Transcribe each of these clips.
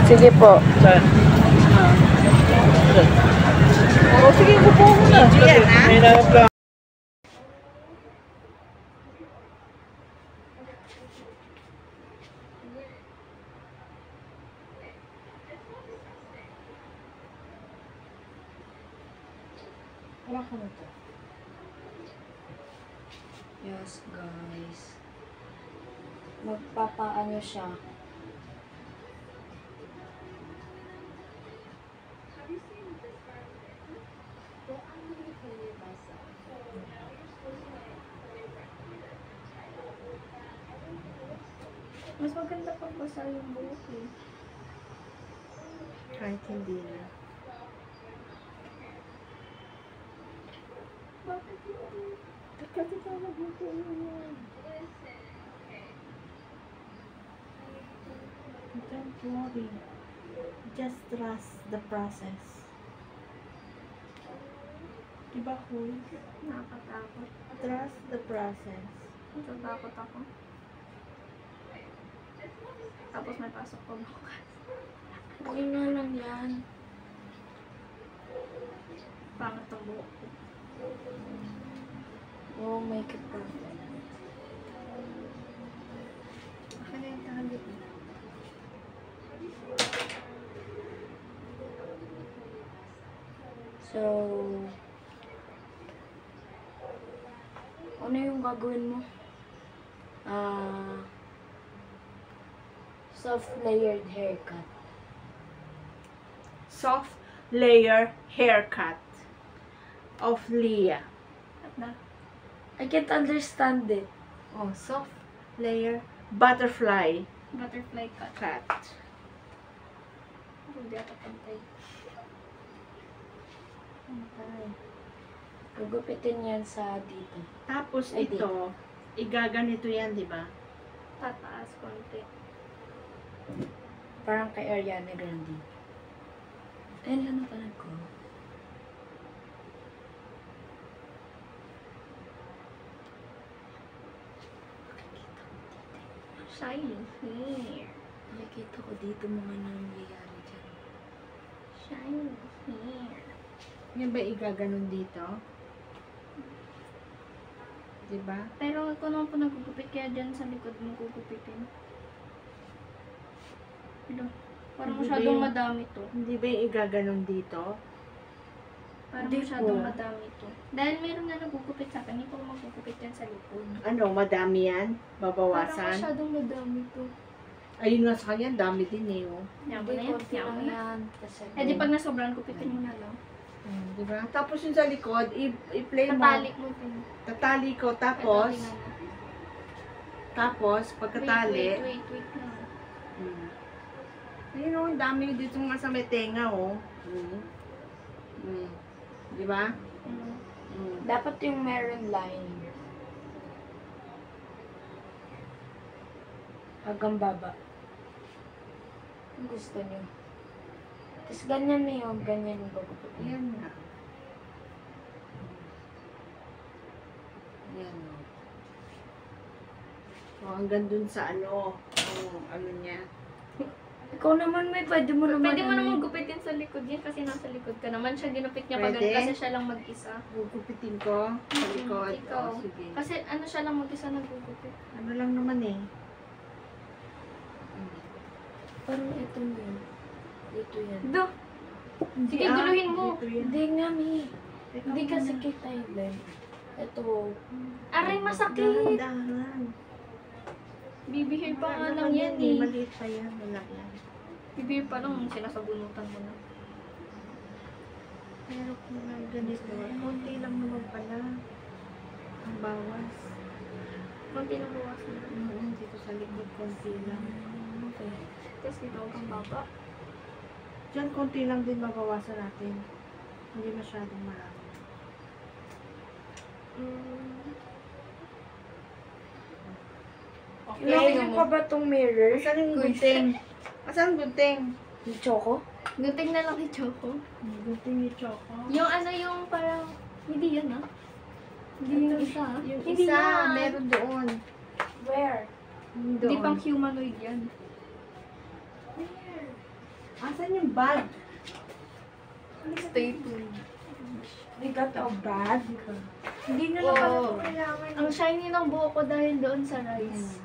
Sige po. Saan? O, sige, upo mo na. Yan, ha? May nakapla. Wala ka na to. Yes, guys. Magpapaano siya. Mas maganda pag basa yung buhok eh. Kahit hindi na. Bakit hindi? Kasi ka magbuto yun. Don't worry. Just trust the process. Diba, Kuy? Nakakatakot. Trust the process. Natatakot ako. Tapos may pasok ko bukas. Okay nga lang yan. Pangat ang buhok ko. Oh, make it perfect. Akin na yung tahalit. So, ano yung gagawin mo? Soft layered haircut. Soft layer haircut of Leah. I can't understand it. Oh, soft layer butterfly Butterfly cut. cut. Hindi ata pantay. Gugupitin yan sa dito. Tapos Ay, ito, igaganito yan, di ba? Tataas konti. Parang kay Ariana Grande. Ayun lang napanood ko. Shiny hair. Nakikita ko dito mga nangyayari dyan. Shiny hair. Yan ba igaganon dito? Di ba? Pero ikaw naman po nagugupit, kaya dyan sa likod mo gugupitin. Ito. Parang Hindi masyadong ba madami to. Hindi ba yung igaganon dito? Parang Hindi masyadong po. madami to. Dahil meron na nagugupit sa akin, hindi ko magugupit yan sa likod. Ano, madami yan? Parang Babawasan? masyadong madami to. Ayun nga sa kanya, dami din eh. Oh. Yan mo Hindi, na yan. konti Yan mo lang na. yan. Kasi Eh di pag nasobrahan, gupitin mo na lang. Di ba? Tapos yung sa likod, i-play mo. Tatalik mo ito. Tatali ko, tapos, pagkatali, Wait na. ayun oh, ang dami dito nga sa may tenga, oh. Di ba? dapat yung meron line. Hanggang baba. Kung gusto nyo. Tapos ganyan na yun. Ganyan yung bagupitin. Yan na. Yan. Oh, hanggang dun sa ano, ano niya. Ikaw naman may pwede mo naman. Pwede mo naman gupitin sa likod yan kasi nasa likod ka naman. Siya ginupit niya pag Pwede? kasi siya lang mag-isa. Gugupitin ko sa likod. Ikaw. Oh, sige. Kasi ano siya lang mag-isa nagugupit. Ano lang naman eh. Parang ito yun. Dito yan. Do! Sige, guluhin mo. Dito yan. Hindi nga, Mi. Teka Hindi muna. kasi kita yung lens. Ito. Aray, masakit! Dahan-dahan. Bibihir pa nga Wala lang naman yan eh. eh. Maliit pa yan. Wala yan. Bibihir pa lang, sinasabunutan mo na. Pero kung ganito, konti lang naman pala. Ang bawas. Konti lang bawas mo. Dito sa likod, konti lang. Okay. Tapos dito huwag kang baba. Diyan, konti lang din mabawasan natin. Hindi masyadong marami. Ilagay pa ba tong mirror? Asan yung gunting? Asan ang gunting? Yung choco? Gunting na lang ni Choco. Gunting ni Choco. Yung ano yung parang, hindi yan ah. Hindi yung isa ah. Yung Hindi isa, yan. meron doon. Where? Hindi pang humanoid yan. Asan yung bag? Stay tuned. We got a bag. Hindi na lang pala Oo. ito kailangan. Ang shiny ng buhok ko dahil doon sa rice.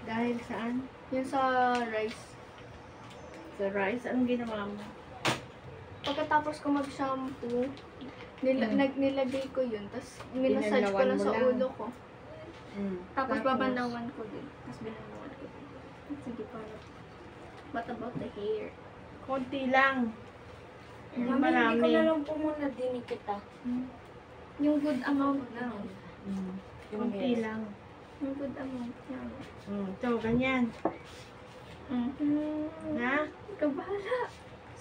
Dahil saan? Yun sa rice. Sa rice? Anong ginawa mo? Pagkatapos ko mag-shampoo, nilagay ko yun. Tapos minasage ko Binanawan lang mo sa lang. ulo ko. Tapos babanawan ko din. Tapos binanawan ko din. Sige pa. What about the hair? Konti lang. Hindi Mami, hindi ko marami. na lang po muna dinikit ah. Yung good amount lang. Konti lang. Yung good amount lang. Ito, ganyan. Na? Ikaw bahala.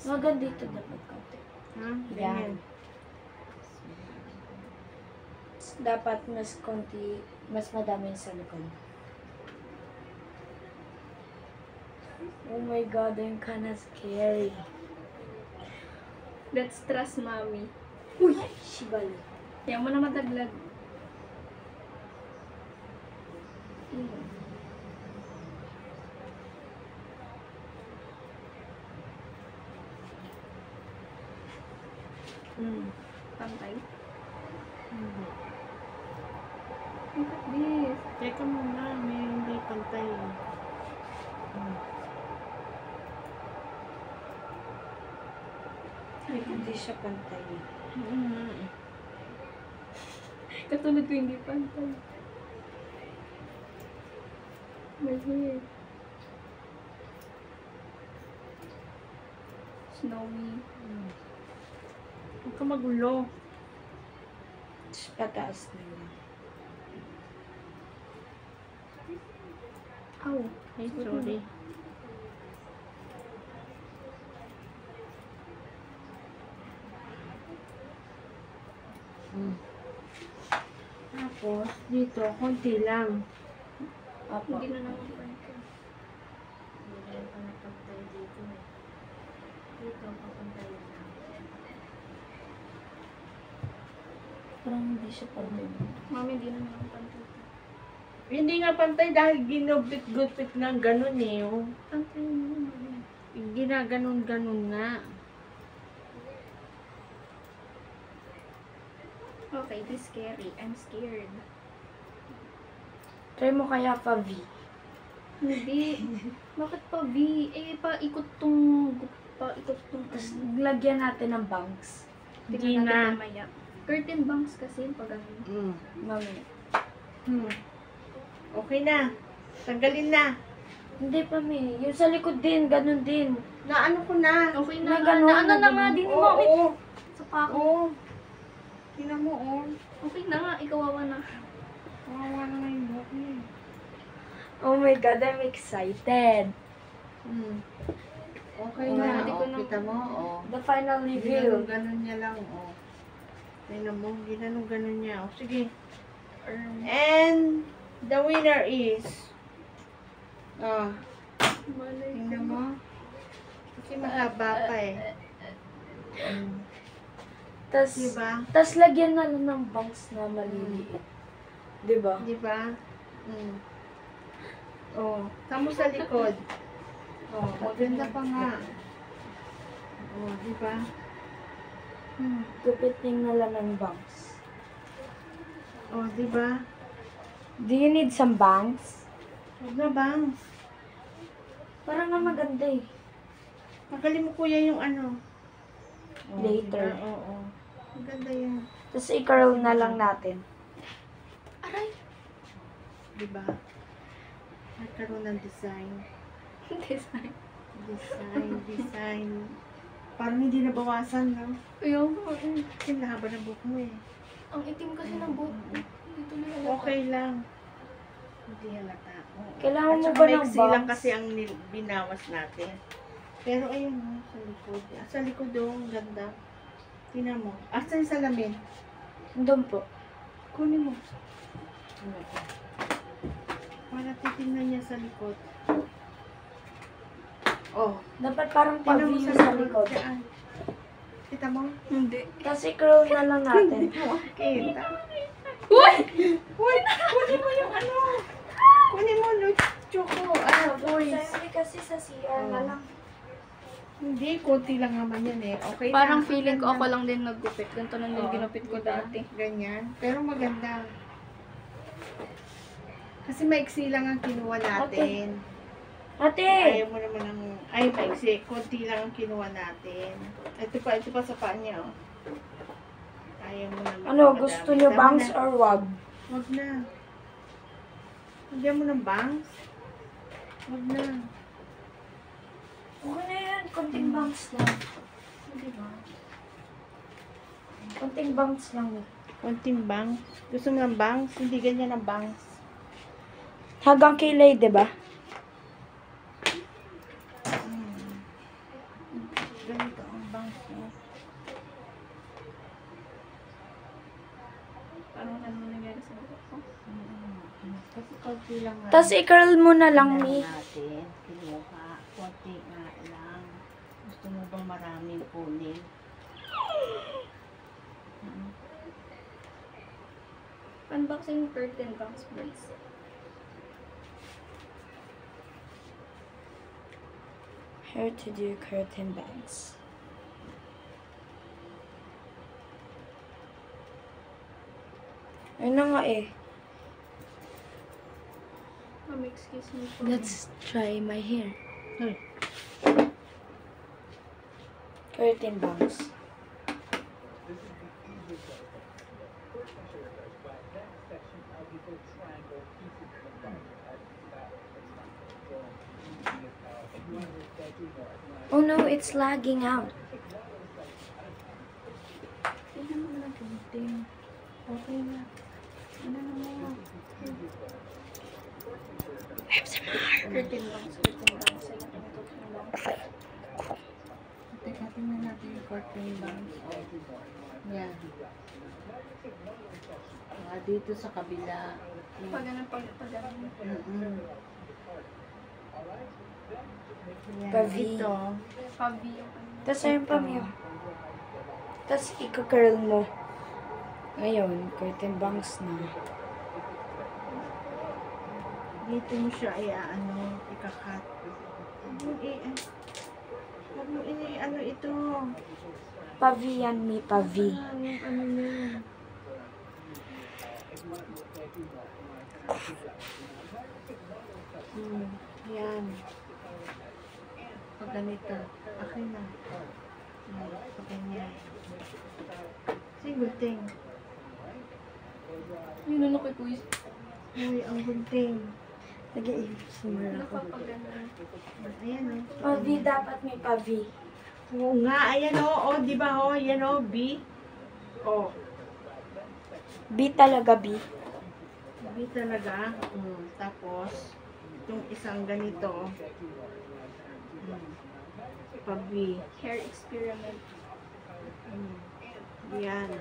Maganda dito dapat konti. Ha? Ganyan. Dapat mas konti, mas madami sa likod. Oh my God, I'm kinda scary. Let's trust mommy. Uy! Shibali. Kaya mo na madaglag. Pantay. Look at this. Teka muna, may hindi pantay. Hindi siya pantay. Katulad ko hindi pantay. My hair. Snowy. Huwag ka magulo. Pataas na yun. Ow. Ay, sorry. Tapos, dito, konti lang. Apo. Hindi na naman pantay. Parang hindi siya pantay. Mami, hindi na naman pantay. Hindi nga pantay dahil ginupit-gupit nga ganun eh. Oh. Pantay mo. Mami. Ginaganon-ganon nga. Okay, this is scary. I'm scared. Try mo kaya pa V. Hindi. Bakit pa V? Eh, paikot tong... Tapos lagyan natin ng bangs. Hindi Tingnan natin na. mamaya. Curtain bangs kasi pag ano. Mami. Okay na. Tanggalin na. Hindi pa mi. Yung sa likod din, ganun din. Naano ko na. Okay Na na. ganun, Ano na nga ganun. din Oo, mo. oo. Sa pako. Oo. Tingnan mo, oh. Okay na nga. Ikawawa na. Kawawa na nga yung buhok niya. Oh my God, I'm excited. Okay Oh, na. hindi ko Oh, na- kita mo, oh. The final reveal. Ganun niya lang, oh. Tingnan mo, ganun niya. Oh, sige. And the winner is... Oh, Malay tingnan ko. mo. Kasi mahaba pa eh. Tas Diba? lagyan na lang ng bangs na maliliit. Diba? Diba? Oh, tamo sa likod. Oh, maganda pa nga. Oh, diba? Gupitin na lang ng bangs. Oh, diba? Do you need some bangs? Huwag na bang. Parang nga maganda eh. Tagalin mo kuya yung ano. Oh, Later. diba? Oo. Maganda yan. Tapos i-curl na lang natin. Aray. Diba? Nagkaroon ng design. Design. Design. Parang hindi nabawasan, no? Ayaw. Kasi lahaba ng buhok mo eh. Ang itim kasi ng buhok ko. Dito na halata. Okay lang. Hindi halata. Oo. Kailangan At mo saka ba ng maiksi lang bangs? kasi ang binawas natin. Pero ayun, no, sa likod. Sa likod doon, ang ganda. Tingnan mo. Asa yung salamin? Doon po. Kunin mo. Para titingnan niya sa likod. Oh. Dapat parang Tingnan mo pa-view sa likod. Diyan. Kita mo? Hindi. Tapos i-curl na lang natin. Hindi mo kita. Uy! Uy! Kunin mo yung ano! Kunin mo, no, choco. Ah, boys. Sorry kasi kasi sa CR na lang. Hindi, konti lang naman yan eh. Okay Parang lang, feeling ko maganda. ako lang din naggupit. Ganito lang din Oo, ginupit ko diba? dati. Ganyan. Pero maganda. Kasi maiksi lang ang kinuha natin. Ate! Ayaw mo naman ng... Ay, maiksi. Konti lang ang kinuha natin. Ito pa sa paa niya, oh. Ayaw mo naman. Ano, madami. gusto nyo Dami bangs na. or wag? Wag na. Lagyan mo ng bangs. Wag na. Okay na yan, konting bangs lang. Hindi ba? Konting bangs lang. Konting bangs. Gusto mo ng bangs? Hindi ganyan ang bangs. Hanggang kilay, di ba? Ganito ang bangs mo. Parang ano nangyari sa buhok ko. Kasi konti lang nga. Tapos i-curl mo na lang, Mi. natin. Kinuha. Konti nga lang. Gusto mo bang maraming kunin? Unboxing curtain bangs, please. How to do curtain bangs. Ayun na nga eh. Excuse me po. Let's try my hair. Hey. Curtain bangs. Oh no, it's lagging out. Tingnan mo na kunting. Okay na. Ano na mo? Curtain bangs, curtain bangs. Ayan, curtain bangs. Teka, tingnan natin yung curtain bangs. Yan. Dito sa kabila. Pag ano, pag ano. Yan. Pavi. Ito. Pavi yung ano. Tapos ayun pa mo. Tapos i-curl mo. Ngayon, curtain bangs na. Dito mo siya ano, ikakat. Huwag mo ano ito. Pavi yan, Mi. Pavi. Yung ano niya. Yan. Pag ganito. Akin na. Pag ganyan. Single thing. Yun ano kay Kuya. Uy, ang gunting. Nag-i-summer ako. Napapagano. Ayan o. Pavi, dapat may pavi. Oo nga, ayan o. O, di ba o? Ayan o, B. O. B talaga, B. B talaga. Tapos, itong isang ganito. Pag B. Hair experiment. Yan.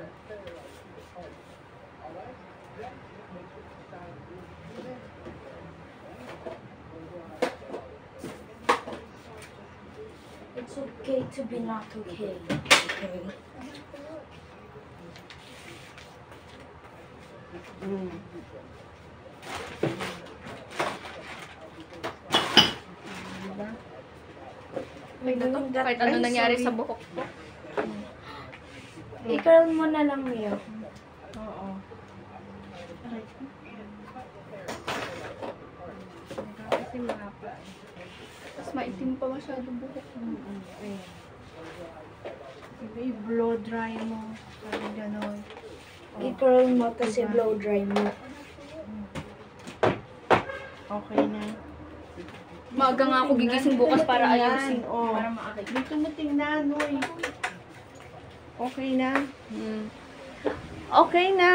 It's okay to be not okay. Okay. Diba? Kahit ano Ay, nangyari sorry. sa buhok ko. I-curl mo na lang yun. Oo. Aray. Kasi mahaba. Tapos maitim pa masyado buhok ko. Ayan. I-blow dry mo. Parang gano'n. I-curl mo kasi blow dry mo. Okay na. Maaga nga ako gigising bukas para ayusin. Oh. Para maakit. Dito mo tingnan, Noy. Okay na. Okay na.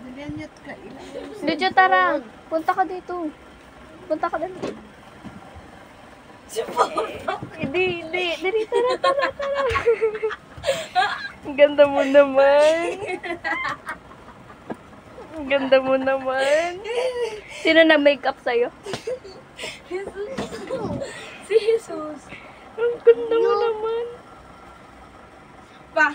Dilanyat ka. Dito, tara. Punta ka dito. Punta ka dito. Hindi. Dali, tara. Ang ganda mo naman. Ang ganda mo naman. Sino na-makeup sa'yo? Si Jesus. Ang ganda mo naman. Pa.